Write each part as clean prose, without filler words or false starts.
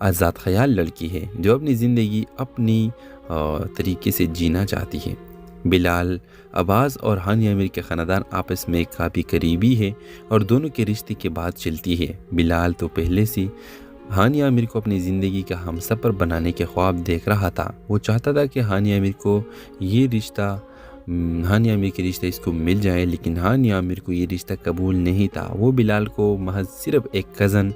آزاد خیال لڑکی ہے جو اپنی زندگی اپنی طریقے سے جینا چاہتی ہے۔ بلال عباس اور ہانیہ میر کے خاندان آپس میں کافی قریبی ہے اور دونوں کے رشتے کے بعد چلتی ہے۔ بلال تو پہلے سے ہانیہ میر کو اپنی زندگی کا ہم سفر بنانے کے خواب دیکھ رہا تھا۔ وہ چاہتا تھا کہ ہانیہ میر کے رشتہ اس کو مل جائے، لیکن ہانیہ میر کو یہ رشتہ قبول نہیں تھا۔ وہ بلال کو محض صرف ایک کزن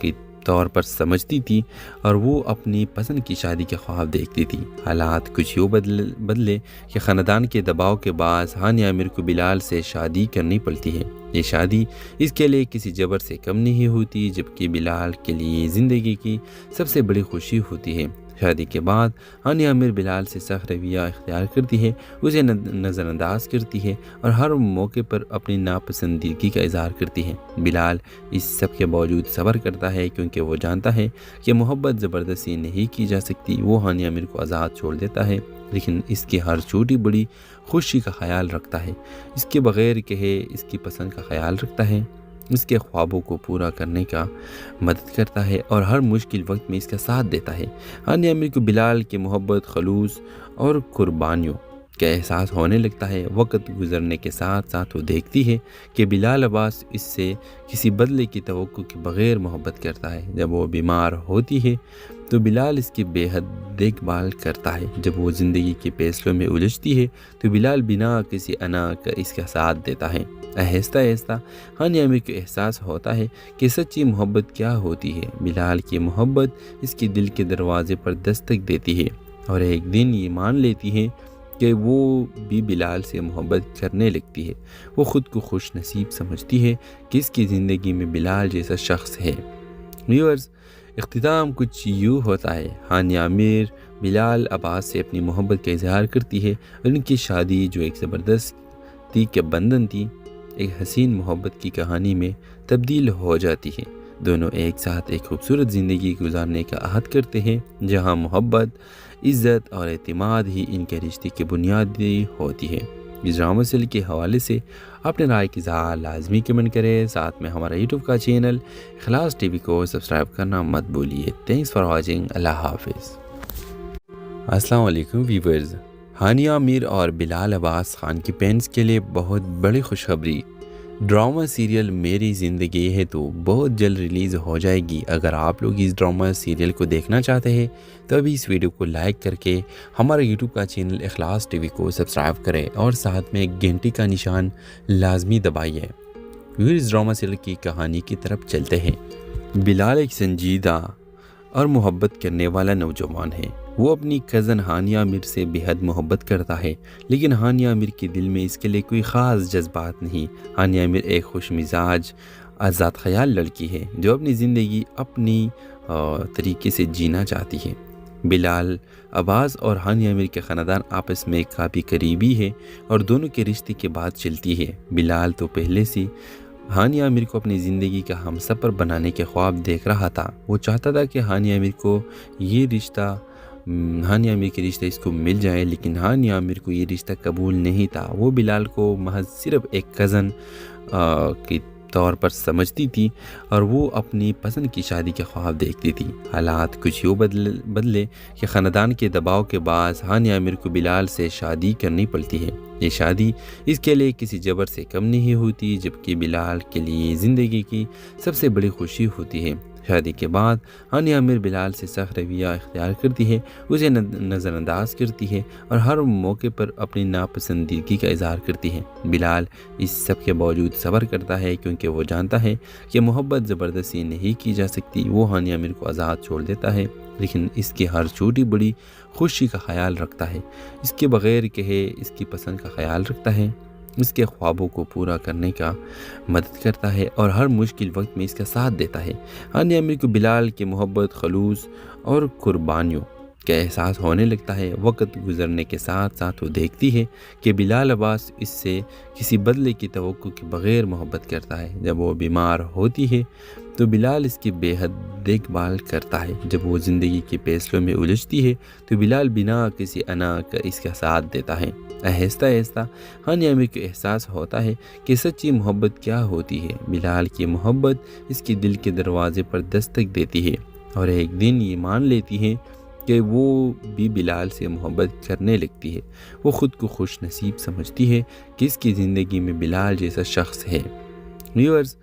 کی طور پر سمجھتی تھی اور وہ اپنی پسند کی شادی کے خواب دیکھتی تھی۔ حالات کچھ یوں بدلے کہ خاندان کے دباؤ کے باعث ہانیہ میر کو بلال سے شادی کرنی پڑتی ہے۔ یہ شادی اس کے لیے کسی جبر سے کم نہیں ہوتی، جبکہ بلال کے لیے زندگی کی سب سے بڑی خوشی ہوتی ہے۔ شادی کے بعد ہانیہ میر بلال سے سخت رویہ اختیار کرتی ہے، اسے نظر انداز کرتی ہے اور ہر موقع پر اپنی ناپسندیدگی کا اظہار کرتی ہے۔ بلال اس سب کے باوجود صبر کرتا ہے کیونکہ وہ جانتا ہے کہ محبت زبردستی نہیں کی جا سکتی۔ وہ ہانیہ میر کو آزاد چھوڑ دیتا ہے، لیکن اس کی ہر چھوٹی بڑی خوشی کا خیال رکھتا ہے، اس کے بغیر کہے اس کی پسند کا خیال رکھتا ہے، اس کے خوابوں کو پورا کرنے کا مدد کرتا ہے اور ہر مشکل وقت میں اس کا ساتھ دیتا ہے۔ ہانیہ میر کو بلال کی محبت، خلوص اور قربانیوں کا احساس ہونے لگتا ہے۔ وقت گزرنے کے ساتھ ساتھ وہ دیکھتی ہے کہ بلال عباس اس سے کسی بدلے کی توقع کے بغیر محبت کرتا ہے۔ جب وہ بیمار ہوتی ہے تو بلال اس کی بے حد دیکھ بھال کرتا ہے۔ جب وہ زندگی کے فیصلوں میں الجھتی ہے تو بلال بنا کسی انا کا اس کا ساتھ دیتا ہے۔ آہستہ آہستہ ہانیہ میر کو احساس ہوتا ہے کہ سچی محبت کیا ہوتی ہے۔ بلال کی محبت اس کے دل کے دروازے پر دستک دیتی ہے اور ایک دن یہ مان لیتی ہے کہ وہ بھی بلال سے محبت کرنے لگتی ہے۔ وہ خود کو خوش نصیب سمجھتی ہے کہ اس کی زندگی میں بلال جیسا شخص ہے۔ ویورز، اختتام کچھ یوں ہوتا ہے۔ ہانیہ میر بلال عباس سے اپنی محبت کا اظہار کرتی ہے اور ان کی شادی جو ایک زبردستی کے بندھن تھی، ایک حسین محبت کی کہانی میں تبدیل ہو جاتی ہے۔ دونوں ایک ساتھ ایک خوبصورت زندگی گزارنے کا عہد کرتے ہیں جہاں محبت، عزت اور اعتماد ہی ان کے رشتے کی بنیادی ہوتی ہے۔ اس ڈرامہ سیریل کے حوالے سے اپنے رائے کی اظہار لازمی کمنٹ کریں، ساتھ میں ہمارا یوٹیوب کا چینل اخلاص ٹی وی کو سبسکرائب کرنا مت بھولیے۔ Thanks for watching. اللہ حافظ۔ السلام علیکم ویورز، ہانیہ میر اور بلال عباس خان کی فینس کے لیے بہت بڑی خوشخبری، ڈرامہ سیریل میری زندگی ہے تو بہت جلد ریلیز ہو جائے گی۔ اگر آپ لوگ اس ڈرامہ سیریل کو دیکھنا چاہتے ہیں تو ابھی اس ویڈیو کو لائک کر کے ہمارا یوٹیوب کا چینل اخلاص ٹی وی کو سبسکرائب کریں اور ساتھ میں ایک گھنٹی کا نشان لازمی دبائیے۔ اس ڈرامہ سیریل کی کہانی کی طرف چلتے ہیں۔ بلال ایک سنجیدہ اور محبت کرنے والا نوجوان ہے۔ وہ اپنی کزن ہانیہ میر سے بے حد محبت کرتا ہے، لیکن ہانیہ میر کے دل میں اس کے لیے کوئی خاص جذبات نہیں۔ ہانیہ میر ایک خوش مزاج، آزاد خیال لڑکی ہے جو اپنی زندگی اپنی طریقے سے جینا چاہتی ہے۔ بلال عباس اور ہانیہ میر کے خاندان آپس میں کافی قریبی ہے اور دونوں کے رشتے کے بعد چلتی ہے۔ بلال تو پہلے سے ہانیہ میر کو اپنی زندگی کا ہم سفر بنانے کے خواب دیکھ رہا تھا۔ وہ چاہتا تھا کہ ہانیہ میر کے رشتہ اس کو مل جائے، لیکن ہانیہ میر کو یہ رشتہ قبول نہیں تھا۔ وہ بلال کو محض صرف ایک کزن کی طور پر سمجھتی تھی اور وہ اپنی پسند کی شادی کے خواب دیکھتی تھی۔ حالات کچھ یوں بدلے کہ خاندان کے دباؤ کے باعث ہانیہ میر کو بلال سے شادی کرنی پڑتی ہے۔ یہ شادی اس کے لیے کسی جبر سے کم نہیں ہوتی، جبکہ بلال کے لیے زندگی کی سب سے بڑی خوشی ہوتی ہے۔ شادی کے بعد ہانیہ میر بلال سے سخت رویہ اختیار کرتی ہے، اسے نظر انداز کرتی ہے اور ہر موقع پر اپنی ناپسندیدگی کا اظہار کرتی ہے۔ بلال اس سب کے باوجود صبر کرتا ہے کیونکہ وہ جانتا ہے کہ محبت زبردستی نہیں کی جا سکتی۔ وہ ہانیہ میر کو آزاد چھوڑ دیتا ہے، لیکن اس کی ہر چھوٹی بڑی خوشی کا خیال رکھتا ہے، اس کے بغیر کہے اس کی پسند کا خیال رکھتا ہے، اس کے خوابوں کو پورا کرنے کا مدد کرتا ہے اور ہر مشکل وقت میں اس کا ساتھ دیتا ہے۔ ہانیہ میر کو بلال کی محبت، خلوص اور قربانیوں کا احساس ہونے لگتا ہے۔ وقت گزرنے کے ساتھ ساتھ وہ دیکھتی ہے کہ بلال عباس اس سے کسی بدلے کی توقع کے بغیر محبت کرتا ہے۔ جب وہ بیمار ہوتی ہے تو بلال اس کی بے حد دیکھ بھال کرتا ہے۔ جب وہ زندگی کے فیصلوں میں الجھتی ہے تو بلال بنا کسی انا کا اس کا ساتھ دیتا ہے۔ آہستہ آہستہ ہانیہ میر کو احساس ہوتا ہے کہ سچی محبت کیا ہوتی ہے۔ بلال کی محبت اس کے دل کے دروازے پر دستک دیتی ہے اور ایک دن یہ مان لیتی ہے کہ وہ بھی بلال سے محبت کرنے لگتی ہے۔ وہ خود کو خوش نصیب سمجھتی ہے کہ اس کی زندگی میں بلال جیسا شخص ہے۔ ویورز،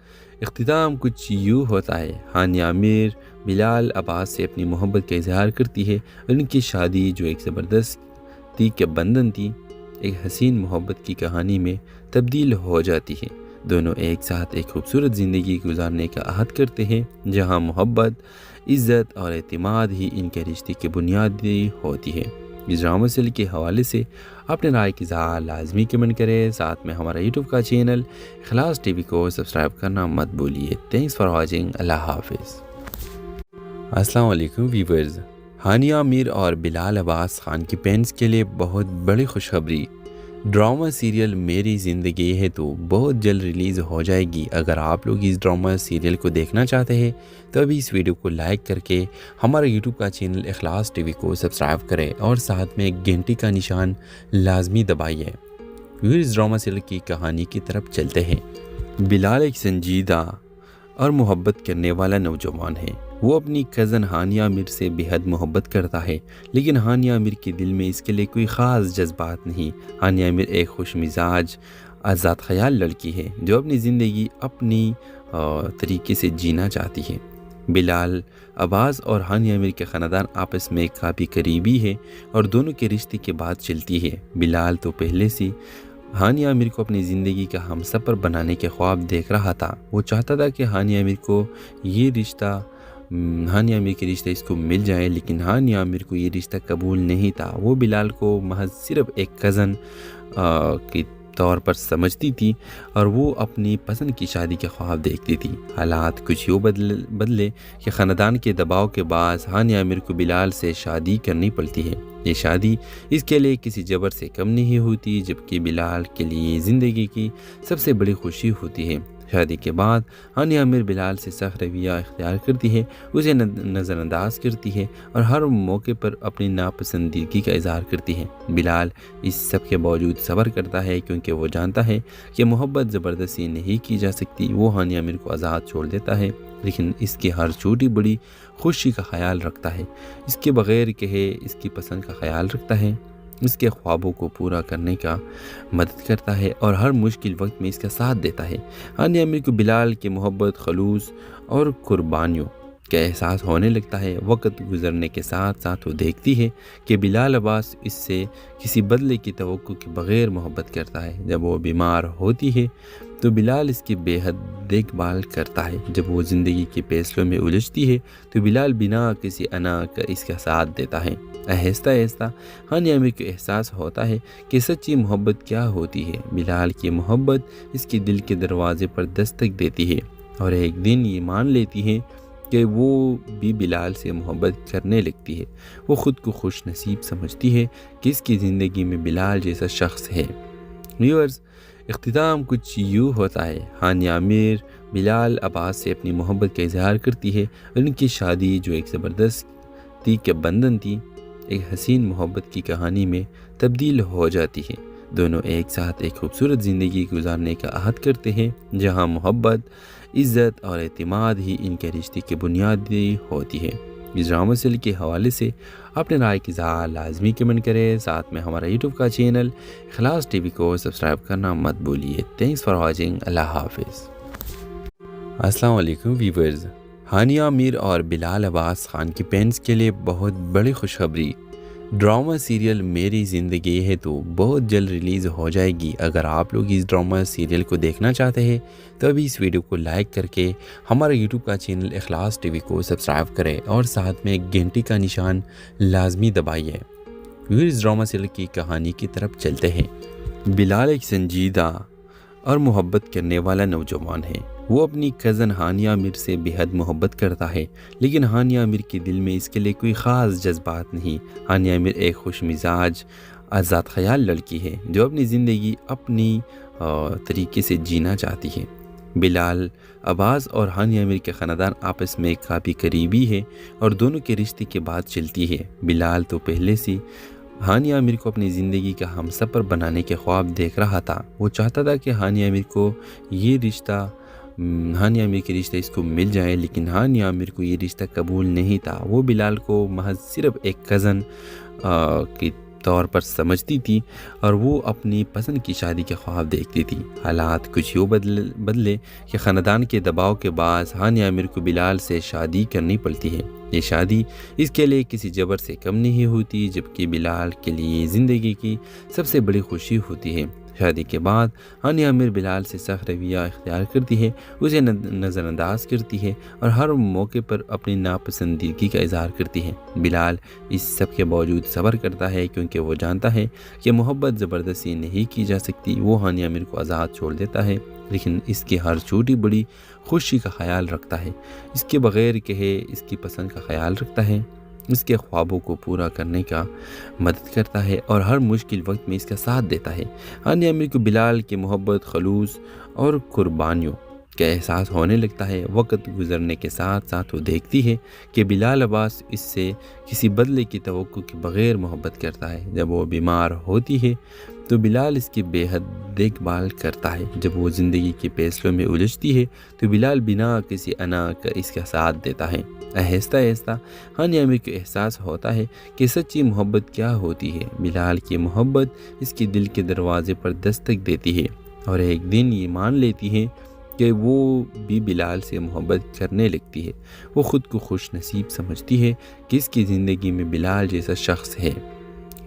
اختتام کچھ یوں ہوتا ہے۔ ہانیہ میر بلال عباس سے اپنی محبت کا اظہار کرتی ہے اور ان کی شادی جو ایک زبردستی کے بندھن تھی، ایک حسین محبت کی کہانی میں تبدیل ہو جاتی ہے۔ دونوں ایک ساتھ ایک خوبصورت زندگی گزارنے کا عہد کرتے ہیں، جہاں محبت، عزت اور اعتماد ہی ان کے رشتے کی بنیادی ہوتی ہے۔ اس ڈرامہ سیریل کے حوالے سے اپنے رائے کی اظہار لازمی کمنٹ کریں، ساتھ میں ہمارا یوٹیوب کا چینل اخلاص ٹی وی کو سبسکرائب کرنا مت بھولیے۔ Thanks for watching. اللہ حافظ۔ السلام علیکم ویورز، ہانیہ میر اور بلال عباس خان کی فینس کے لیے بہت بڑی خوشخبری۔ ڈرامہ سیریل میری زندگی ہے تو بہت جلد ریلیز ہو جائے گی۔ اگر آپ لوگ اس ڈرامہ سیریل کو دیکھنا چاہتے ہیں تو ابھی اس ویڈیو کو لائک کر کے ہمارے یوٹیوب کا چینل اخلاص ٹی وی کو سبسکرائب کریں اور ساتھ میں گھنٹی کا نشان لازمی دبائیے۔ اس ڈرامہ سیریل کی کہانی کی طرف چلتے ہیں۔ بلال ایک سنجیدہ اور محبت کرنے والا نوجوان ہے۔ وہ اپنی کزن ہانیہ میر سے بے حد محبت کرتا ہے، لیکن ہانیہ میر کے دل میں اس کے لیے کوئی خاص جذبات نہیں۔ ہانیہ میر ایک خوش مزاج، آزاد خیال لڑکی ہے جو اپنی زندگی اپنی طریقے سے جینا چاہتی ہے۔ بلال عباس اور ہانیہ میر کے خاندان آپس میں کافی قریبی ہے اور دونوں کے رشتے کی بات چلتی ہے۔ بلال تو پہلے سے ہانیہ میر کو اپنی زندگی کا ہم سفر بنانے کے خواب دیکھ رہا تھا۔ وہ چاہتا تھا کہ ہانیہ میر کے رشتہ اس کو مل جائے، لیکن ہانیہ میر کو یہ رشتہ قبول نہیں تھا۔ وہ بلال کو محض صرف ایک کزن کے طور پر سمجھتی تھی اور وہ اپنی پسند کی شادی کے خواب دیکھتی تھی۔ حالات کچھ یوں بدلے کہ خاندان کے دباؤ کے باعث ہانیہ میر کو بلال سے شادی کرنی پڑتی ہے۔ یہ شادی اس کے لیے کسی جبر سے کم نہیں ہوتی، جبکہ بلال کے لیے زندگی کی سب سے بڑی خوشی ہوتی ہے۔ شادی کے بعد ہانیہ میر بلال سے سخت رویہ اختیار کرتی ہے، اسے نظر انداز کرتی ہے اور ہر موقع پر اپنی ناپسندیدگی کا اظہار کرتی ہے۔ بلال اس سب کے باوجود صبر کرتا ہے کیونکہ وہ جانتا ہے کہ محبت زبردستی نہیں کی جا سکتی۔ وہ ہانیہ میر کو آزاد چھوڑ دیتا ہے، لیکن اس کی ہر چھوٹی بڑی خوشی کا خیال رکھتا ہے، اس کے بغیر کہے اس کی پسند کا خیال رکھتا ہے، اس کے خوابوں کو پورا کرنے کا مدد کرتا ہے اور ہر مشکل وقت میں اس کا ساتھ دیتا ہے۔ ہانیہ میر کو بلال کی محبت، خلوص اور قربانیوں کا احساس ہونے لگتا ہے۔ وقت گزرنے کے ساتھ ساتھ وہ دیکھتی ہے کہ بلال عباس اس سے کسی بدلے کی توقع کے بغیر محبت کرتا ہے۔ جب وہ بیمار ہوتی ہے تو بلال اس کی بے حد دیکھ بھال کرتا ہے۔ جب وہ زندگی کے فیصلوں میں الجھتی ہے تو بلال بنا کسی انا کا اس کا ساتھ دیتا ہے۔ آہستہ آہستہ ہانیہ میر کو احساس ہوتا ہے کہ سچی محبت کیا ہوتی ہے۔ بلال کی محبت اس کے دل کے دروازے پر دستک دیتی ہے اور ایک دن یہ مان لیتی ہے کہ وہ بھی بلال سے محبت کرنے لگتی ہے۔ وہ خود کو خوش نصیب سمجھتی ہے کہ اس کی زندگی میں بلال جیسا شخص ہے۔ ویورز، اختتام کچھ یوں ہوتا ہے۔ ہانیہ میر بلال عباس سے اپنی محبت کا اظہار کرتی ہے اور ان کی شادی جو ایک زبردستی کے بندھن تھی، ایک حسین محبت کی کہانی میں تبدیل ہو جاتی ہے۔ دونوں ایک ساتھ ایک خوبصورت زندگی گزارنے کا عہد کرتے ہیں، جہاں محبت، عزت اور اعتماد ہی ان کے رشتے کی بنیادی ہوتی ہے۔ اس ڈرامہ سیریل کے حوالے سے اپنے رائے کی اظہار لازمی کمنٹ کریں، ساتھ میں ہمارا یوٹیوب کا چینل اخلاص ٹی وی کو سبسکرائب کرنا مت بھولیے۔ Thanks for watching. اللہ حافظ۔ السلام علیکم ویورز، ہانیہ میر اور بلال عباس خان کی فینس کے لیے بہت بڑی خوشخبری۔ ڈرامہ سیریل میری زندگی ہے تو بہت جلد ریلیز ہو جائے گی۔ اگر آپ لوگ اس ڈرامہ سیریل کو دیکھنا چاہتے ہیں تو ابھی اس ویڈیو کو لائک کر کے ہمارے یوٹیوب کا چینل اخلاص ٹی وی کو سبسکرائب کریں اور ساتھ میں گھنٹی کا نشان لازمی دبائیے۔ اس ڈرامہ سیریل کی کہانی کی طرف چلتے ہیں۔ بلال ایک سنجیدہ اور محبت کرنے والا نوجوان ہے۔ وہ اپنی کزن ہانیہ میر سے بے حد محبت کرتا ہے، لیکن ہانیہ میر کے دل میں اس کے لیے کوئی خاص جذبات نہیں۔ ہانیہ میر ایک خوش مزاج، آزاد خیال لڑکی ہے جو اپنی زندگی اپنی طریقے سے جینا چاہتی ہے۔ بلال عباس اور ہانیہ میر کے خاندان آپس میں کافی قریبی ہے اور دونوں کے رشتے کی بات چلتی ہے۔ بلال تو پہلے سے ہانیہ میر کو اپنی زندگی کا ہم سفر بنانے کے خواب دیکھ رہا تھا۔ وہ چاہتا تھا کہ ہانیہ میر کو یہ رشتہ ہانیہ عامر کے رشتہ اس کو مل جائے، لیکن ہانیہ عامر کو یہ رشتہ قبول نہیں تھا۔ وہ بلال کو محض صرف ایک کزن کی طور پر سمجھتی تھی اور وہ اپنی پسند کی شادی کے خواب دیکھتی تھی۔ حالات کچھ یوں بدلے کہ خاندان کے دباؤ کے باعث ہانیہ عامر کو بلال سے شادی کرنی پڑتی ہے۔ یہ شادی اس کے لیے کسی جبر سے کم نہیں ہوتی، جبکہ بلال کے لیے زندگی کی سب سے بڑی خوشی ہوتی ہے۔ شادی کے بعد ہانیہ عامر بلال سے سخت رویہ اختیار کرتی ہے، اسے نظر انداز کرتی ہے اور ہر موقع پر اپنی ناپسندیدگی کا اظہار کرتی ہے۔ بلال اس سب کے باوجود صبر کرتا ہے، کیونکہ وہ جانتا ہے کہ محبت زبردستی نہیں کی جا سکتی۔ وہ ہانیہ عامر کو آزاد چھوڑ دیتا ہے، لیکن اس کی ہر چھوٹی بڑی خوشی کا خیال رکھتا ہے، اس کے بغیر کہے اس کی پسند کا خیال رکھتا ہے، اس کے خوابوں کو پورا کرنے کا مدد کرتا ہے اور ہر مشکل وقت میں اس کا ساتھ دیتا ہے۔ ہانیہ عامر کو بلال کی محبت، خلوص اور قربانیوں کا احساس ہونے لگتا ہے۔ وقت گزرنے کے ساتھ ساتھ وہ دیکھتی ہے کہ بلال عباس اس سے کسی بدلے کی توقع کے بغیر محبت کرتا ہے۔ جب وہ بیمار ہوتی ہے تو بلال اس کی بے حد دیکھ بھال کرتا ہے۔ جب وہ زندگی کے فیصلوں میں الجھتی ہے تو بلال بنا کسی انا کا اس کا ساتھ دیتا ہے۔ آہستہ آہستہ ہانیہ عامر کو احساس ہوتا ہے کہ سچی محبت کیا ہوتی ہے۔ بلال کی محبت اس کے دل کے دروازے پر دستک دیتی ہے اور ایک دن یہ مان لیتی ہے کہ وہ بھی بلال سے محبت کرنے لگتی ہے۔ وہ خود کو خوش نصیب سمجھتی ہے کہ اس کی زندگی میں بلال جیسا شخص ہے۔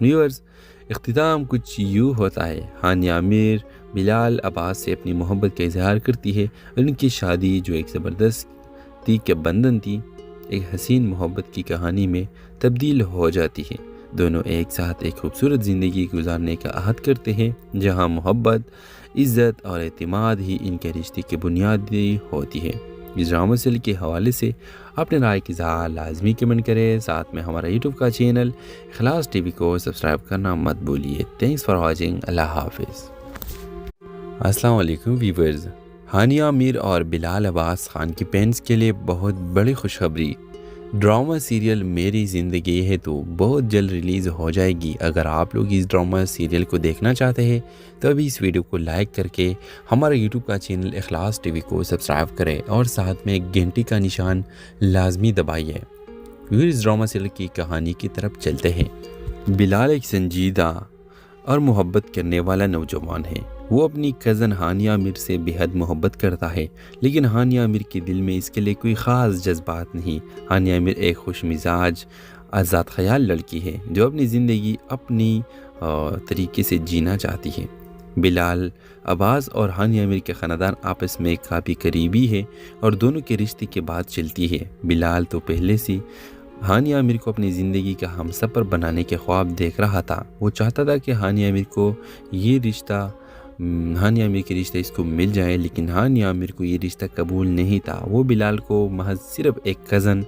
ویورز، اختتام کچھ یوں ہوتا ہے۔ ہانیہ عامر بلال عباس سے اپنی محبت کا اظہار کرتی ہے اور ان کی شادی جو ایک زبردستی کے بندھن تھی، ایک حسین محبت کی کہانی میں تبدیل ہو جاتی ہے۔ دونوں ایک ساتھ ایک خوبصورت زندگی گزارنے کا عہد کرتے ہیں، جہاں محبت، عزت اور اعتماد ہی ان کے رشتے کی بنیادی ہوتی ہے۔ اس ڈرامہ سیریل کے حوالے سے اپنے رائے کی اظہار لازمی کمنٹ کریں، ساتھ میں ہمارا یوٹیوب کا چینل اخلاص ٹی وی کو سبسکرائب کرنا مت بھولیے۔ Thanks for watching. اللہ حافظ۔ السلام علیکم ویورز، ہانیہ عامر اور بلال عباس خان کی فینس کے لیے بہت بڑی خوشخبری، ڈرامہ سیریل میری زندگی ہے تو بہت جلد ریلیز ہو جائے گی۔ اگر آپ لوگ اس ڈرامہ سیریل کو دیکھنا چاہتے ہیں تو ابھی اس ویڈیو کو لائک کر کے ہمارا یوٹیوب کا چینل اخلاص ٹی وی کو سبسکرائب کریں اور ساتھ میں گھنٹی کا نشان لازمی دبائیے۔ اس ڈرامہ سیریل کی کہانی کی طرف چلتے ہیں۔ بلال ایک سنجیدہ اور محبت کرنے والا نوجوان ہے۔ وہ اپنی کزن ہانیہ عامر سے بے حد محبت کرتا ہے، لیکن ہانیہ عامر کے دل میں اس کے لیے کوئی خاص جذبات نہیں۔ ہانیہ عامر ایک خوش مزاج، آزاد خیال لڑکی ہے جو اپنی زندگی اپنی طریقے سے جینا چاہتی ہے۔ بلال عباس اور ہانیہ عامر کے خاندان آپس میں کافی قریبی ہے اور دونوں کے رشتے کی بات چلتی ہے۔ بلال تو پہلے سے ہانیہ عامر کو اپنی زندگی کا ہم سفر بنانے کے خواب دیکھ رہا تھا۔ وہ چاہتا تھا کہ ہانیہ عامر کے رشتہ اس کو مل جائے، لیکن ہانیہ عامر کو یہ رشتہ قبول نہیں تھا۔ وہ بلال کو محض صرف ایک کزن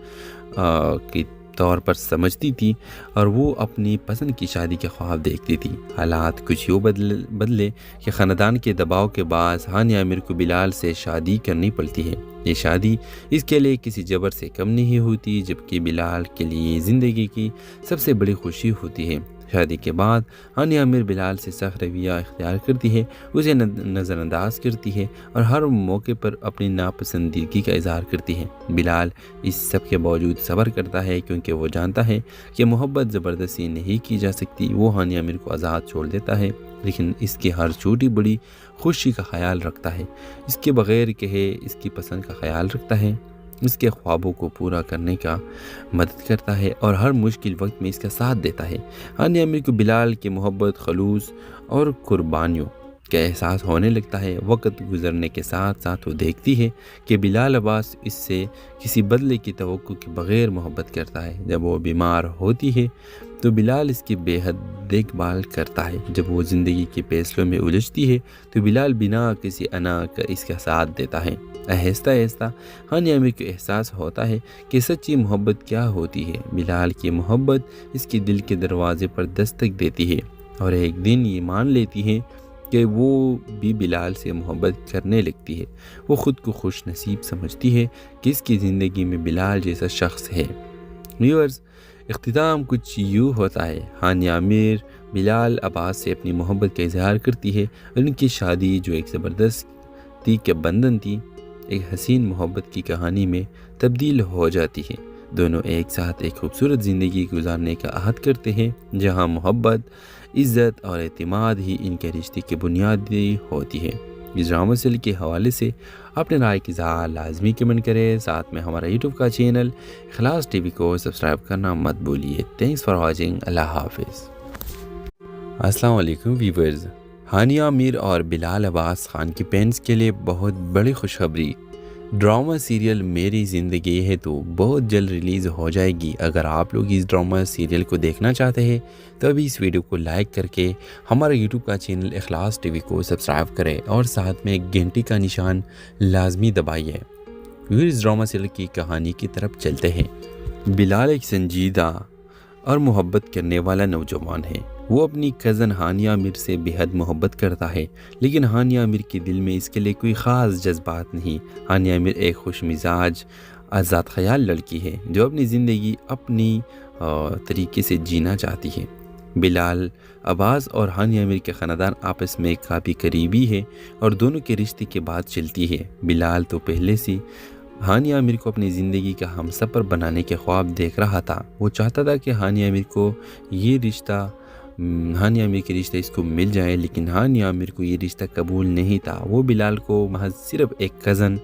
کی طور پر سمجھتی تھی اور وہ اپنی پسند کی شادی کے خواب دیکھتی تھی۔ حالات کچھ یوں بدلے کہ خاندان کے دباؤ کے باعث ہانیہ عامر کو بلال سے شادی کرنی پڑتی ہے۔ یہ شادی اس کے لیے کسی جبر سے کم نہیں ہوتی، جبکہ بلال کے لیے زندگی کی سب سے بڑی خوشی ہوتی ہے۔ شادی کے بعد ہانیہ عامر بلال سے سخت رویہ اختیار کرتی ہے، اسے نظر انداز کرتی ہے اور ہر موقع پر اپنی ناپسندیدگی کا اظہار کرتی ہے۔ بلال اس سب کے باوجود صبر کرتا ہے، کیونکہ وہ جانتا ہے کہ محبت زبردستی نہیں کی جا سکتی۔ وہ ہانیہ عامر کو آزاد چھوڑ دیتا ہے، لیکن اس کی ہر چھوٹی بڑی خوشی کا خیال رکھتا ہے، اس کے بغیر کہے اس کی پسند کا خیال رکھتا ہے، اس کے خوابوں کو پورا کرنے کا مدد کرتا ہے اور ہر مشکل وقت میں اس کا ساتھ دیتا ہے۔ ہانیہ عامر کو بلال کی محبت، خلوص اور قربانیوں کا احساس ہونے لگتا ہے۔ وقت گزرنے کے ساتھ ساتھ وہ دیکھتی ہے کہ بلال عباس اس سے کسی بدلے کی توقع کے بغیر محبت کرتا ہے۔ جب وہ بیمار ہوتی ہے تو بلال اس کی بے حد دیکھ بھال کرتا ہے۔ جب وہ زندگی کے فیصلوں میں الجھتی ہے تو بلال بنا کسی انا کا اس کا ساتھ دیتا ہے۔ آہستہ آہستہ ہانیہ عامر کو احساس ہوتا ہے کہ سچی محبت کیا ہوتی ہے۔ بلال کی محبت اس کے دل کے دروازے پر دستک دیتی ہے اور ایک دن یہ مان لیتی ہے کہ وہ بھی بلال سے محبت کرنے لگتی ہے۔ وہ خود کو خوش نصیب سمجھتی ہے کہ اس کی زندگی میں بلال جیسا شخص ہے۔ ویورز، اختتام کچھ یوں ہوتا ہے۔ ہانیہ عامر بلال عباس سے اپنی محبت کا اظہار کرتی ہے اور ان کی شادی جو ایک زبردستی کے بندھن تھی، ایک حسین محبت کی کہانی میں تبدیل ہو جاتی ہے۔ دونوں ایک ساتھ ایک خوبصورت زندگی گزارنے کا عہد کرتے ہیں جہاں محبت، عزت اور اعتماد ہی ان کے رشتے کی بنیادی ہوتی ہے۔ اس ڈرامہ سیریل کے حوالے سے اپنے رائے کی اظہار لازمی کمنٹ کریں، ساتھ میں ہمارا یوٹیوب کا چینل اخلاص ٹی وی کو سبسکرائب کرنا مت بھولیے۔ تھینکس فار واچنگ، اللہ حافظ۔ السلام علیکم ویورز، ہانیہ میر اور بلال عباس خان کی فینس کے لیے بہت بڑی خوشخبری، ڈرامہ سیریل میری زندگی ہے تو بہت جلد ریلیز ہو جائے گی۔ اگر آپ لوگ اس ڈرامہ سیریل کو دیکھنا چاہتے ہیں تو ابھی اس ویڈیو کو لائک کر کے ہمارا یوٹیوب کا چینل اخلاص ٹی وی کو سبسکرائب کریں اور ساتھ میں گھنٹی کا نشان لازمی دبائیے۔ اس ڈرامہ سیریل کی کہانی کی طرف چلتے ہیں۔ بلال ایک سنجیدہ اور محبت کرنے والا نوجوان ہے۔ وہ اپنی کزن ہانیہ میر سے بہت محبت کرتا ہے، لیکن ہانیہ میر کے دل میں اس کے لیے کوئی خاص جذبات نہیں۔ ہانیہ میر ایک خوش مزاج، آزاد خیال لڑکی ہے جو اپنی زندگی اپنی طریقے سے جینا چاہتی ہے۔ بلال عباس اور ہانیہ میر کے خاندان آپس میں کافی قریبی ہے اور دونوں کے رشتے کی بات چلتی ہے۔ بلال تو پہلے سے ہانیہ میر کو اپنی زندگی کا ہم سفر بنانے کے خواب دیکھ رہا تھا۔ وہ چاہتا تھا کہ ہانیہ میر کے رشتہ اس کو مل جائے، لیکن ہانیہ میر کو یہ رشتہ قبول نہیں تھا۔ وہ بلال کو محض صرف ایک کزن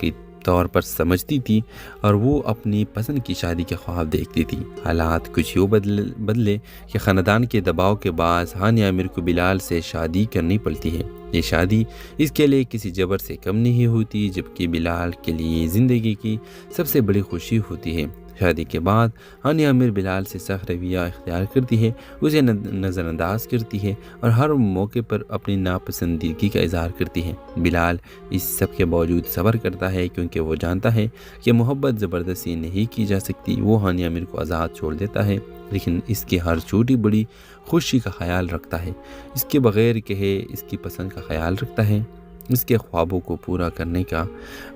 کے طور پر سمجھتی تھی اور وہ اپنی پسند کی شادی کے خواب دیکھتی تھی۔ حالات کچھ یوں بدلے کہ خاندان کے دباؤ کے باعث ہانیہ میر کو بلال سے شادی کرنی پڑتی ہے۔ یہ شادی اس کے لیے کسی جبر سے کم نہیں ہوتی، جبکہ بلال کے لیے زندگی کی سب سے بڑی خوشی ہوتی ہے۔ شادی کے بعد ہانیہ میر بلال سے سخت رویہ اختیار کرتی ہے، اسے نظر انداز کرتی ہے اور ہر موقع پر اپنی ناپسندیدگی کا اظہار کرتی ہے۔ بلال اس سب کے باوجود صبر کرتا ہے کیونکہ وہ جانتا ہے کہ محبت زبردستی نہیں کی جا سکتی۔ وہ ہانیہ میر کو آزاد چھوڑ دیتا ہے، لیکن اس کی ہر چھوٹی بڑی خوشی کا خیال رکھتا ہے، اس کے بغیر کہے اس کی پسند کا خیال رکھتا ہے، اس کے خوابوں کو پورا کرنے کا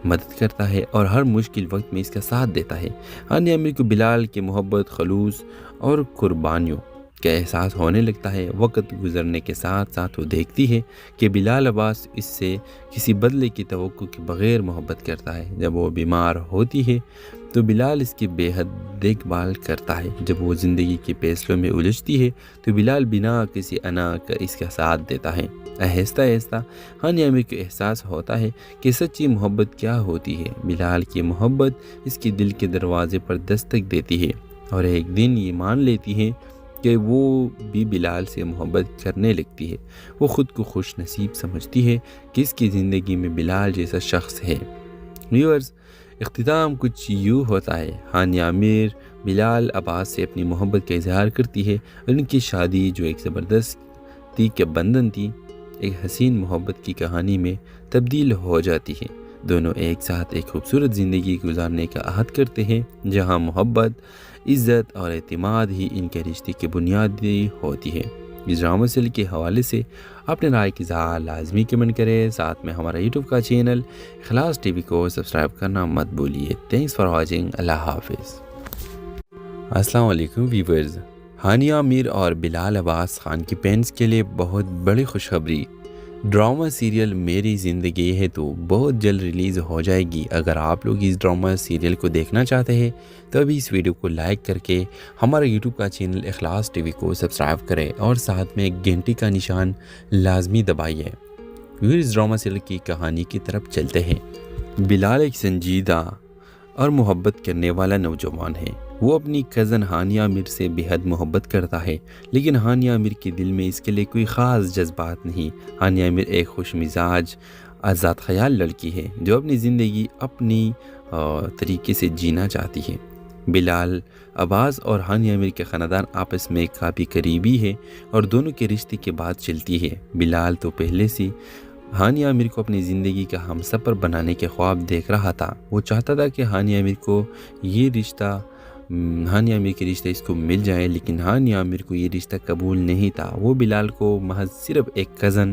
مدد کرتا ہے اور ہر مشکل وقت میں اس کا ساتھ دیتا ہے۔ ہانیہ میر کو بلال کی محبت، خلوص اور قربانیوں کا احساس ہونے لگتا ہے۔ وقت گزرنے کے ساتھ ساتھ وہ دیکھتی ہے کہ بلال عباس اس سے کسی بدلے کی توقع کے بغیر محبت کرتا ہے۔ جب وہ بیمار ہوتی ہے تو بلال اس کی بے حد دیکھ بھال کرتا ہے۔ جب وہ زندگی کے فیصلوں میں الجھتی ہے تو بلال بنا کسی انا کا اس کا ساتھ دیتا ہے۔ آہستہ آہستہ ہانیہ میر کو احساس ہوتا ہے کہ سچی محبت کیا ہوتی ہے۔ بلال کی محبت اس کے دل کے دروازے پر دستک دیتی ہے اور ایک دن یہ مان لیتی ہے کہ وہ بھی بلال سے محبت کرنے لگتی ہے۔ وہ خود کو خوش نصیب سمجھتی ہے کہ اس کی زندگی میں بلال جیسا شخص ہے۔ ویورز، اختتام کچھ یوں ہوتا ہے۔ ہانیہ میر بلال عباس سے اپنی محبت کا اظہار کرتی ہے اور ان کی شادی جو ایک زبردستی کے بندھن تھی، ایک حسین محبت کی کہانی میں تبدیل ہو جاتی ہے۔ دونوں ایک ساتھ ایک خوبصورت زندگی گزارنے کا عہد کرتے ہیں جہاں محبت، عزت اور اعتماد ہی ان کے رشتے کی بنیادی ہوتی ہے۔ اس ڈرامہ سیریل کے حوالے سے اپنے رائے کی اظہار لازمی کمنٹ کریں، ساتھ میں ہمارا یوٹیوب کا چینل اخلاص ٹی وی کو سبسکرائب کرنا مت بھولیے۔ تھینکس فار واچنگ، اللہ حافظ۔ السلام علیکم ویورز، ہانیہ میر اور بلال عباس خان کی فینس کے لیے بہت بڑی خوشخبری، ڈرامہ سیریل میری زندگی ہے تو بہت جلد ریلیز ہو جائے گی۔ اگر آپ لوگ اس ڈرامہ سیریل کو دیکھنا چاہتے ہیں تو ابھی اس ویڈیو کو لائک کر کے ہمارا یوٹیوب کا چینل اخلاص ٹی وی کو سبسکرائب کریں اور ساتھ میں گھنٹی کا نشان لازمی دبائیے۔ اس ڈرامہ سیریل کی کہانی کی طرف چلتے ہیں۔ بلال ایک سنجیدہ اور محبت کرنے والا نوجوان ہے۔ وہ اپنی کزن ہانیہ میر سے بہت محبت کرتا ہے، لیکن ہانیہ میر کے دل میں اس کے لیے کوئی خاص جذبات نہیں۔ ہانیہ میر ایک خوش مزاج، آزاد خیال لڑکی ہے جو اپنی زندگی اپنی طریقے سے جینا چاہتی ہے۔ بلال عباس اور ہانیہ میر کے خاندان آپس میں کافی قریبی ہے اور دونوں کے رشتے کی بات چلتی ہے۔ بلال تو پہلے سے ہانیہ میر کو اپنی زندگی کا ہم سفر بنانے کے خواب دیکھ رہا تھا۔ وہ چاہتا تھا کہ ہانیہ میر کے رشتہ اس کو مل جائے، لیکن ہانیہ میر کو یہ رشتہ قبول نہیں تھا۔ وہ بلال کو محض صرف ایک کزن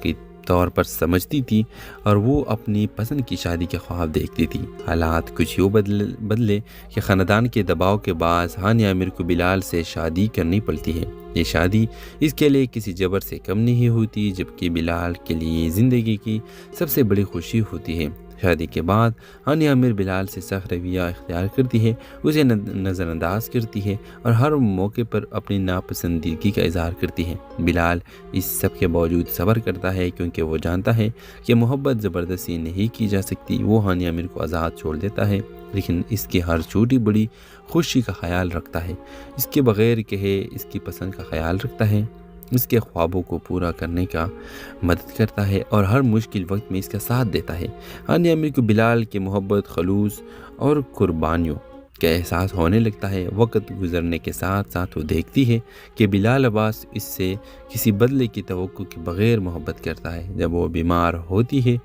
کے طور پر سمجھتی تھی اور وہ اپنی پسند کی شادی کے خواب دیکھتی تھی۔ حالات کچھ یوں بدلے کہ خاندان کے دباؤ کے باعث ہانیہ عامر کو بلال سے شادی کرنی پڑتی ہے۔ یہ شادی اس کے لیے کسی جبر سے کم نہیں ہوتی، جبکہ بلال کے لیے زندگی کی سب سے بڑی خوشی ہوتی ہے۔ شادی کے بعد ہانیہ عامر بلال سے سخت رویہ اختیار کرتی ہے، اسے نظر انداز کرتی ہے اور ہر موقع پر اپنی ناپسندیدگی کا اظہار کرتی ہے۔ بلال اس سب کے باوجود صبر کرتا ہے کیونکہ وہ جانتا ہے کہ محبت زبردستی نہیں کی جا سکتی۔ وہ ہانیہ عامر کو آزاد چھوڑ دیتا ہے، لیکن اس کی ہر چھوٹی بڑی خوشی کا خیال رکھتا ہے، اس کے بغیر کہے اس کی پسند کا خیال رکھتا ہے، اس کے خوابوں کو پورا کرنے کا مدد کرتا ہے اور ہر مشکل وقت میں اس کا ساتھ دیتا ہے۔ ہانیہ عامر کو بلال کے محبت، خلوص اور قربانیوں کا احساس ہونے لگتا ہے۔ وقت گزرنے کے ساتھ ساتھ وہ دیکھتی ہے کہ بلال عباس اس سے کسی بدلے کی توقع کے بغیر محبت کرتا ہے۔ جب وہ بیمار ہوتی ہے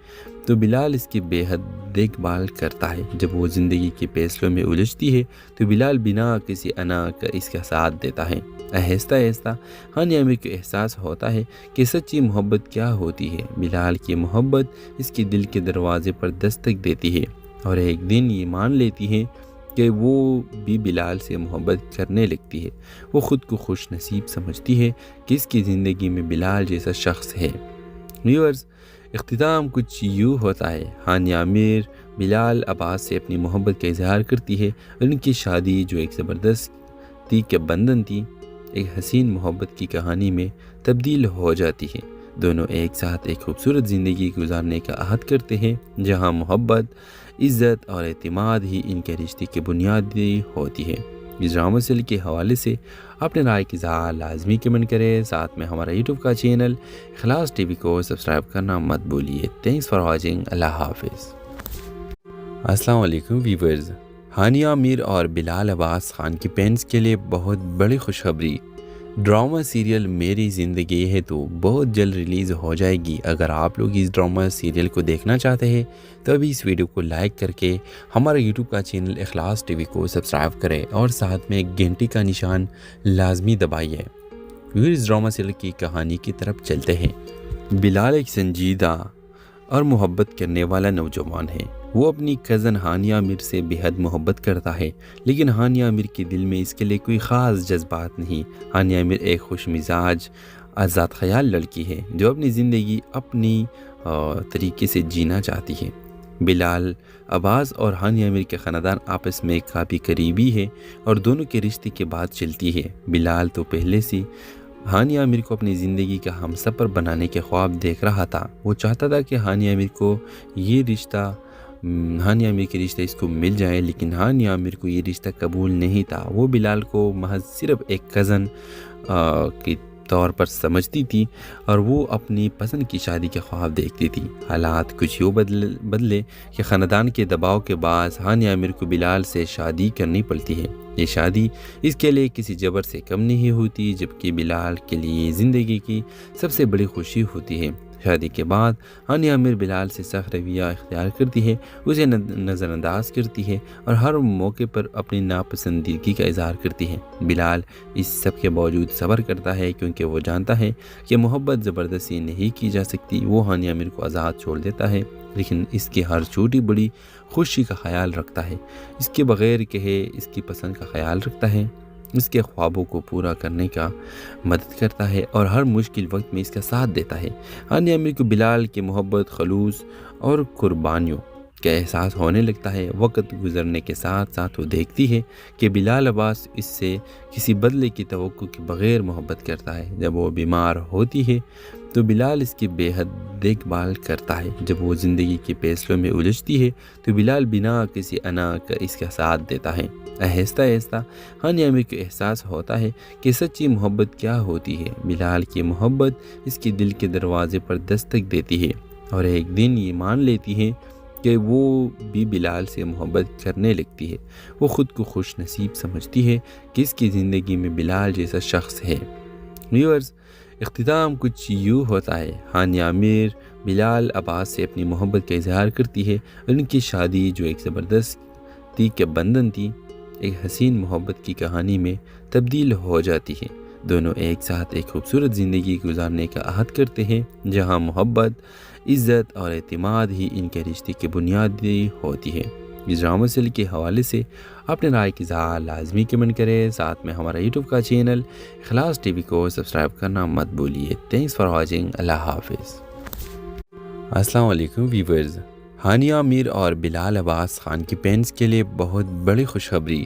تو بلال اس کی بے حد دیکھ بھال کرتا ہے۔ جب وہ زندگی کے فیصلوں میں الجھتی ہے تو بلال بنا کسی انا کا اس کا ساتھ دیتا ہے۔ آہستہ آہستہ ہانیہ عامر کو احساس ہوتا ہے کہ سچی محبت کیا ہوتی ہے۔ بلال کی محبت اس کے دل کے دروازے پر دستک دیتی ہے اور ایک دن یہ مان لیتی ہے کہ وہ بھی بلال سے محبت کرنے لگتی ہے۔ وہ خود کو خوش نصیب سمجھتی ہے کہ اس کی زندگی میں بلال جیسا شخص ہے۔ ویورز، اختتام کچھ یوں ہوتا ہے۔ ہانیہ عامر بلال عباس سے اپنی محبت کا اظہار کرتی ہے اور ان کی شادی جو ایک زبردستی کے بندھن تھی، ایک حسین محبت کی کہانی میں تبدیل ہو جاتی ہے۔ دونوں ایک ساتھ ایک خوبصورت زندگی گزارنے کا عہد کرتے ہیں، جہاں محبت، عزت اور اعتماد ہی ان کے رشتے کی بنیادی ہوتی ہے۔ اس ڈرامہ سیریل کے حوالے سے اپنے رائے کی اظہار لازمی کمنٹ کریں، ساتھ میں ہمارا یوٹیوب کا چینل اخلاص ٹی وی کو سبسکرائب کرنا مت بھولیے۔ Thanks for watching. اللہ حافظ۔ السلام علیکم ویورز، ہانیہ عامر اور بلال عباس خان کی فینس کے لیے بہت بڑی خوشخبری، ڈرامہ سیریل میری زندگی ہے تو بہت جلد ریلیز ہو جائے گی۔ اگر آپ لوگ اس ڈرامہ سیریل کو دیکھنا چاہتے ہیں تو ابھی اس ویڈیو کو لائک کر کے ہمارا یوٹیوب کا چینل اخلاص ٹی وی کو سبسکرائب کریں اور ساتھ میں گھنٹی کا نشان لازمی دبائیے۔ اس ڈرامہ سیریل کی کہانی کی طرف چلتے ہیں۔ بلال ایک سنجیدہ اور محبت کرنے والا نوجوان ہے۔ وہ اپنی کزن ہانیہ عامر سے بے حد محبت کرتا ہے، لیکن ہانیہ عامر کے دل میں اس کے لیے کوئی خاص جذبات نہیں۔ ہانیہ عامر ایک خوش مزاج، آزاد خیال لڑکی ہے جو اپنی زندگی اپنی طریقے سے جینا چاہتی ہے۔ بلال عباس اور ہانیہ عامر کے خاندان آپس میں کافی قریبی ہے اور دونوں کے رشتے کی بات چلتی ہے۔ بلال تو پہلے سے ہانیہ عامر کو اپنی زندگی کا ہم سفر بنانے کے خواب دیکھ رہا تھا۔ وہ چاہتا تھا کہ ہانیہ عامر کے رشتہ اس کو مل جائے، لیکن ہانیہ عامر کو یہ رشتہ قبول نہیں تھا۔ وہ بلال کو محض صرف ایک کزن کے طور پر سمجھتی تھی اور وہ اپنی پسند کی شادی کے خواب دیکھتی تھی۔ حالات کچھ یوں بدلے کہ خاندان کے دباؤ کے باعث ہانیہ عامر کو بلال سے شادی کرنی پڑتی ہے۔ یہ شادی اس کے لیے کسی جبر سے کم نہیں ہوتی، جبکہ بلال کے لیے زندگی کی سب سے بڑی خوشی ہوتی ہے۔ شادی کے بعد ہانیہ عامر بلال سے سخت رویہ اختیار کرتی ہے، اسے نظر انداز کرتی ہے اور ہر موقع پر اپنی ناپسندیدگی کا اظہار کرتی ہے۔ بلال اس سب کے باوجود صبر کرتا ہے کیونکہ وہ جانتا ہے کہ محبت زبردستی نہیں کی جا سکتی۔ وہ ہانیہ عامر کو آزاد چھوڑ دیتا ہے، لیکن اس کی ہر چھوٹی بڑی خوشی کا خیال رکھتا ہے، اس کے بغیر کہے اس کی پسند کا خیال رکھتا ہے، اس کے خوابوں کو پورا کرنے کا مدد کرتا ہے اور ہر مشکل وقت میں اس کا ساتھ دیتا ہے۔ ہانیہ عامر کو بلال کی محبت، خلوص اور قربانیوں کا احساس ہونے لگتا ہے۔ وقت گزرنے کے ساتھ ساتھ وہ دیکھتی ہے کہ بلال عباس اس سے کسی بدلے کی توقع کے بغیر محبت کرتا ہے۔ جب وہ بیمار ہوتی ہے تو بلال اس کی بے حد دیکھ بھال کرتا ہے۔ جب وہ زندگی کے فیصلوں میں الجھتی ہے تو بلال بنا کسی انا کا اس کا ساتھ دیتا ہے۔ آہستہ آہستہ ہانیہ عامر کو احساس ہوتا ہے کہ سچی محبت کیا ہوتی ہے۔ بلال کی محبت اس کے دل کے دروازے پر دستک دیتی ہے اور ایک دن یہ مان لیتی ہے کہ وہ بھی بلال سے محبت کرنے لگتی ہے۔ وہ خود کو خوش نصیب سمجھتی ہے کہ اس کی زندگی میں بلال جیسا شخص ہے۔ ویورز، اختتام کچھ یوں ہوتا ہے۔ ہانیہ عامر بلال عباس سے اپنی محبت کا اظہار کرتی ہے اور ان کی شادی جو ایک زبردستی کے بندھن تھی، ایک حسین محبت کی کہانی میں تبدیل ہو جاتی ہے۔ دونوں ایک ساتھ ایک خوبصورت زندگی گزارنے کا عہد کرتے ہیں جہاں محبت، عزت اور اعتماد ہی ان کے رشتے کی بنیادی ہوتی ہے۔ اس ڈرامہ سیریل کے حوالے سے اپنے رائے کی اظہار لازمی کمنٹ کریں، ساتھ میں ہمارا یوٹیوب کا چینل اخلاص ٹی وی کو سبسکرائب کرنا مت بھولیے۔ Thanks for watching. اللہ حافظ۔ السلام علیکم ویورز، ہانیہ میر اور بلال عباس خان کی فینس کے لیے بہت بڑی خوشخبری،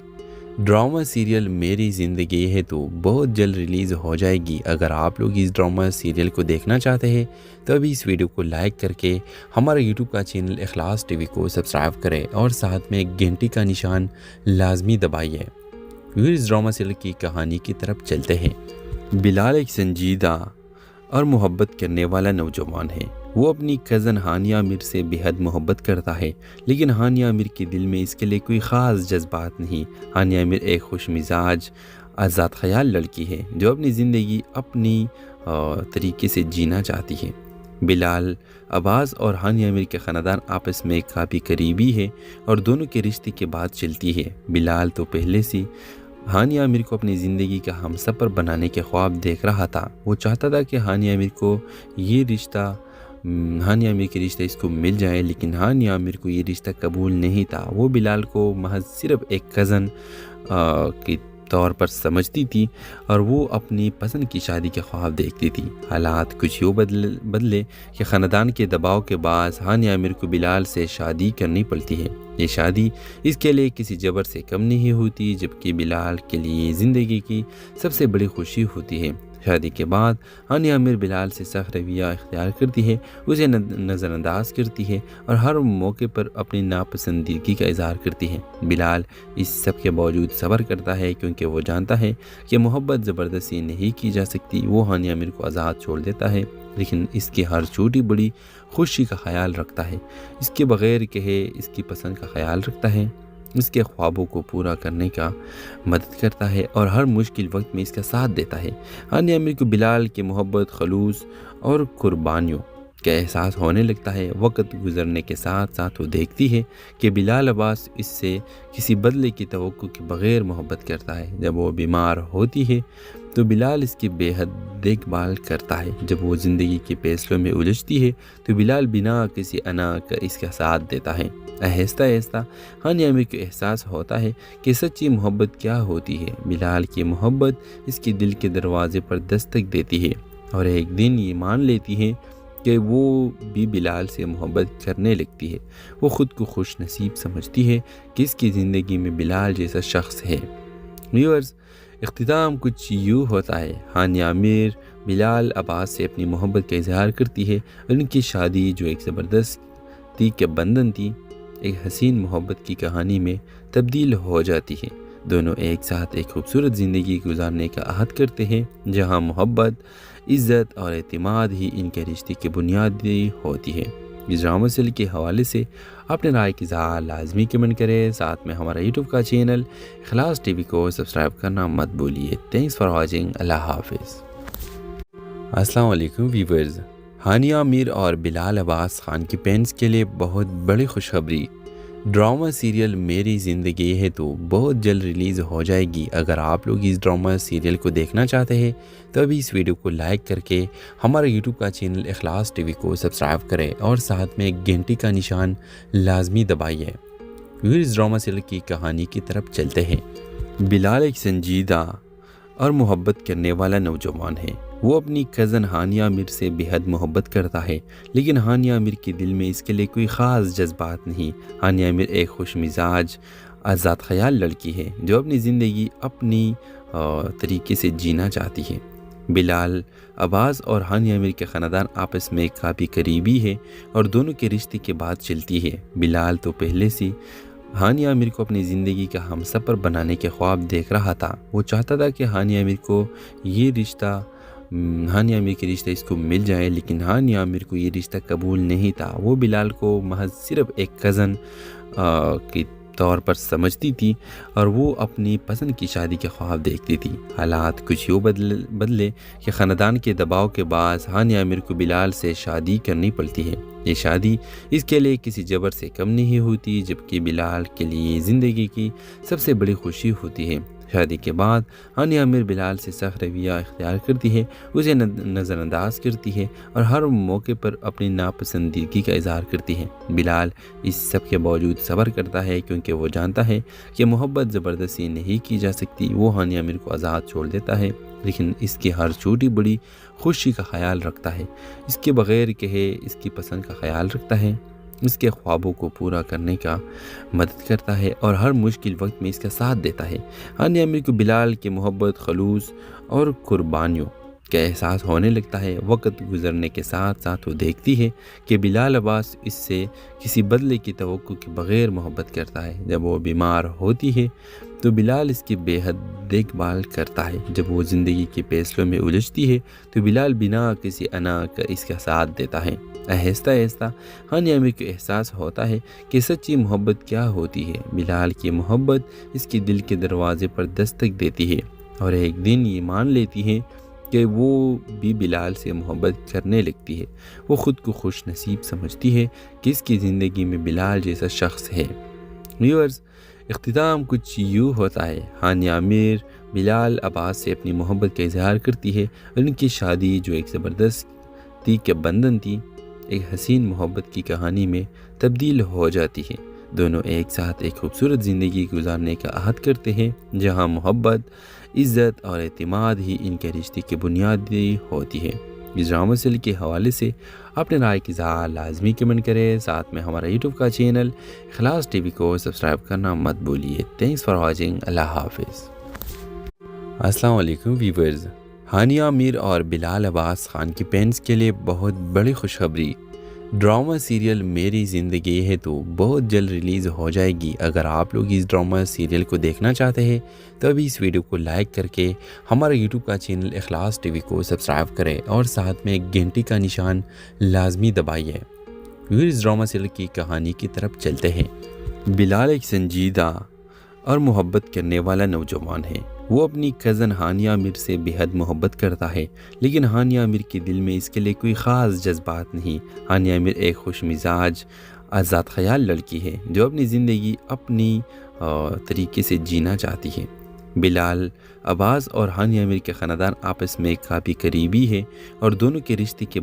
ڈرامہ سیریل میری زندگی ہے تو بہت جلد ریلیز ہو جائے گی۔ اگر آپ لوگ اس ڈرامہ سیریل کو دیکھنا چاہتے ہیں تو ابھی اس ویڈیو کو لائک کر کے ہمارے یوٹیوب کا چینل اخلاص ٹی وی کو سبسکرائب کریں اور ساتھ میں گھنٹی کا نشان لازمی دبائیے۔ اس ڈرامہ سیریل کی کہانی کی طرف چلتے ہیں۔ بلال ایک سنجیدہ اور محبت کرنے والا نوجوان ہے۔ وہ اپنی کزن ہانیہ میر سے بے حد محبت کرتا ہے، لیکن ہانیہ میر کے دل میں اس کے لیے کوئی خاص جذبات نہیں۔ ہانیہ میر ایک خوش مزاج، آزاد خیال لڑکی ہے جو اپنی زندگی اپنی طریقے سے جینا چاہتی ہے۔ بلال عباس اور ہانیہ میر کے خاندان آپس میں کافی قریبی ہے اور دونوں کے رشتے کی بات چلتی ہے۔ بلال تو پہلے سے ہانیہ میر کو اپنی زندگی کا ہم سفر بنانے کے خواب دیکھ رہا تھا۔ وہ چاہتا تھا کہ ہانیہ میر کے رشتہ اس کو مل جائے، لیکن ہانیہ میر کو یہ رشتہ قبول نہیں تھا۔ وہ بلال کو محض صرف ایک کزن کے طور پر سمجھتی تھی اور وہ اپنی پسند کی شادی کے خواب دیکھتی تھی۔ حالات کچھ یوں بدلے کہ خاندان کے دباؤ کے باعث ہانیہ میر کو بلال سے شادی کرنی پڑتی ہے۔ یہ شادی اس کے لیے کسی جبر سے کم نہیں ہوتی، جبکہ بلال کے لیے زندگی کی سب سے بڑی خوشی ہوتی ہے۔ شادی کے بعد ہانیہ میر بلال سے سخت رویہ اختیار کرتی ہے، اسے نظر انداز کرتی ہے اور ہر موقع پر اپنی ناپسندیدگی کا اظہار کرتی ہے۔ بلال اس سب کے باوجود صبر کرتا ہے کیونکہ وہ جانتا ہے کہ محبت زبردستی نہیں کی جا سکتی۔ وہ ہانیہ میر کو آزاد چھوڑ دیتا ہے، لیکن اس کی ہر چھوٹی بڑی خوشی کا خیال رکھتا ہے، اس کے بغیر کہے اس کی پسند کا خیال رکھتا ہے، اس کے خوابوں کو پورا کرنے کا مدد کرتا ہے اور ہر مشکل وقت میں اس کا ساتھ دیتا ہے۔ ہانیہ میر کو بلال کی محبت، خلوص اور قربانیوں کا احساس ہونے لگتا ہے۔ وقت گزرنے کے ساتھ ساتھ وہ دیکھتی ہے کہ بلال عباس اس سے کسی بدلے کی توقع کے بغیر محبت کرتا ہے۔ جب وہ بیمار ہوتی ہے تو بلال اس کی بے حد دیکھ بھال کرتا ہے۔ جب وہ زندگی کے فیصلوں میں الجھتی ہے تو بلال بنا کسی انا کا اس کا ساتھ دیتا ہے۔ آہستہ آہستہ ہانیہ میر کو احساس ہوتا ہے کہ سچی محبت کیا ہوتی ہے۔ بلال کی محبت اس کے دل کے دروازے پر دستک دیتی ہے اور ایک دن یہ مان لیتی ہے کہ وہ بھی بلال سے محبت کرنے لگتی ہے۔ وہ خود کو خوش نصیب سمجھتی ہے کہ اس کی زندگی میں بلال جیسا شخص ہے۔ ویورز، اختتام کچھ یوں ہوتا ہے۔ ہانیہ میر بلال عباس سے اپنی محبت کا اظہار کرتی ہے اور ان کی شادی جو ایک زبردستی کے بندھن تھی، ایک حسین محبت کی کہانی میں تبدیل ہو جاتی ہے۔ دونوں ایک ساتھ ایک خوبصورت زندگی گزارنے کا عہد کرتے ہیں جہاں محبت، عزت اور اعتماد ہی ان کے رشتے کی بنیادی ہوتی ہے۔ اس ڈرامہ سیریل کے حوالے سے اپنے رائے کی اظہار لازمی کمنٹ کریں، ساتھ میں ہمارا یوٹیوب کا چینل اخلاص ٹی وی کو سبسکرائب کرنا مت بھولیے۔ Thanks for watching. اللہ حافظ۔ السلام علیکم ویورز، ہانیہ میر اور بلال عباس خان کی فینس کے لیے بہت بڑی خوشخبری، ڈرامہ سیریل میری زندگی ہے تو بہت جلد ریلیز ہو جائے گی۔ اگر آپ لوگ اس ڈرامہ سیریل کو دیکھنا چاہتے ہیں تو ابھی اس ویڈیو کو لائک کر کے ہمارا یوٹیوب کا چینل اخلاص ٹی وی کو سبسکرائب کریں اور ساتھ میں گھنٹی کا نشان لازمی دبائیے۔ اس ڈرامہ سیریل کی کہانی کی طرف چلتے ہیں۔ بلال ایک سنجیدہ اور محبت کرنے والا نوجوان ہے۔ وہ اپنی کزن ہانیہ میر سے بے حد محبت کرتا ہے، لیکن ہانیہ میر کے دل میں اس کے لیے کوئی خاص جذبات نہیں۔ ہانیہ میر ایک خوش مزاج، آزاد خیال لڑکی ہے جو اپنی زندگی اپنی طریقے سے جینا چاہتی ہے۔ بلال عباس اور ہانیہ میر کے خاندان آپس میں کافی قریبی ہے اور دونوں کے رشتے کی بات چلتی ہے۔ بلال تو پہلے سے ہانیہ میر کو اپنی زندگی کا ہم سفر بنانے کے خواب دیکھ رہا تھا۔ وہ چاہتا تھا کہ ہانیہ میر کے رشتہ اس کو مل جائے، لیکن ہانیہ میر کو یہ رشتہ قبول نہیں تھا۔ وہ بلال کو محض صرف ایک کزن کے طور پر سمجھتی تھی اور وہ اپنی پسند کی شادی کے خواب دیکھتی تھی۔ حالات کچھ یوں بدلے کہ خاندان کے دباؤ کے باعث ہانیہ میر کو بلال سے شادی کرنی پڑتی ہے۔ یہ شادی اس کے لیے کسی جبر سے کم نہیں ہوتی، جبکہ بلال کے لیے زندگی کی سب سے بڑی خوشی ہوتی ہے۔ شادی کے بعد ہانیہ عامر بلال سے سخت رویہ اختیار کرتی ہے، اسے نظر انداز کرتی ہے اور ہر موقع پر اپنی ناپسندیدگی کا اظہار کرتی ہے۔ بلال اس سب کے باوجود صبر کرتا ہے کیونکہ وہ جانتا ہے کہ محبت زبردستی نہیں کی جا سکتی۔ وہ ہانیہ عامر کو آزاد چھوڑ دیتا ہے، لیکن اس کی ہر چھوٹی بڑی خوشی کا خیال رکھتا ہے، اس کے بغیر کہے اس کی پسند کا خیال رکھتا ہے، اس کے خوابوں کو پورا کرنے کا مدد کرتا ہے اور ہر مشکل وقت میں اس کا ساتھ دیتا ہے۔ ہانیہ عامر کو بلال کی محبت، خلوص اور قربانیوں کا احساس ہونے لگتا ہے۔ وقت گزرنے کے ساتھ ساتھ وہ دیکھتی ہے کہ بلال عباس اس سے کسی بدلے کی توقع کے بغیر محبت کرتا ہے۔ جب وہ بیمار ہوتی ہے تو بلال اس کی بے حد دیکھ بھال کرتا ہے۔ جب وہ زندگی کے فیصلوں میں الجھتی ہے تو بلال بنا کسی انا کا اس کا ساتھ دیتا ہے۔ آہستہ آہستہ ہانیہ عامر کو احساس ہوتا ہے کہ سچی محبت کیا ہوتی ہے۔ بلال کی محبت اس کے دل کے دروازے پر دستک دیتی ہے اور ایک دن یہ مان لیتی ہے کہ وہ بھی بلال سے محبت کرنے لگتی ہے۔ وہ خود کو خوش نصیب سمجھتی ہے کہ اس کی زندگی میں بلال جیسا شخص ہے۔ ویورز، اختتام کچھ یوں ہوتا ہے۔ ہانیہ عامر بلال عباس سے اپنی محبت کا اظہار کرتی ہے اور ان کی شادی جو ایک زبردستی کے بندھن تھی، ایک حسین محبت کی کہانی میں تبدیل ہو جاتی ہے۔ دونوں ایک ساتھ ایک خوبصورت زندگی گزارنے کا عہد کرتے ہیں جہاں محبت، عزت اور اعتماد ہی ان کے رشتے کی بنیادی ہوتی ہے۔ اس ڈرامہ سیریل کے حوالے سے اپنے رائے کی اظہار لازمی کمنٹ کریں، ساتھ میں ہمارا یوٹیوب کا چینل اخلاص ٹی وی کو سبسکرائب کرنا مت بھولیے۔ تھینکس فار واچنگ، اللہ حافظ۔ السلام علیکم ویورز، ہانیہ عامر اور بلال عباس خان کی فینس کے لیے بہت بڑی خوشخبری، ڈرامہ سیریل میری زندگی ہے تو بہت جلد ریلیز ہو جائے گی۔ اگر آپ لوگ اس ڈرامہ سیریل کو دیکھنا چاہتے ہیں تو ابھی اس ویڈیو کو لائک کر کے ہمارا یوٹیوب کا چینل اخلاص ٹی وی کو سبسکرائب کریں اور ساتھ میں ایک گھنٹی کا نشان لازمی دبائیے۔ اس ڈرامہ سیریل کی کہانی کی طرف چلتے ہیں۔ بلال ایک سنجیدہ اور محبت کرنے والا نوجوان ہے۔ وہ اپنی کزن ہانیہ عامر سے بے حد محبت کرتا ہے، لیکن ہانیہ عامر کے دل میں اس کے لیے کوئی خاص جذبات نہیں۔ ہانیہ عامر ایک خوش مزاج، آزاد خیال لڑکی ہے جو اپنی زندگی اپنی طریقے سے جینا چاہتی ہے۔ بلال عباس اور ہانیہ عامر کے خاندان آپس میں کافی قریبی ہے اور دونوں کے رشتے کے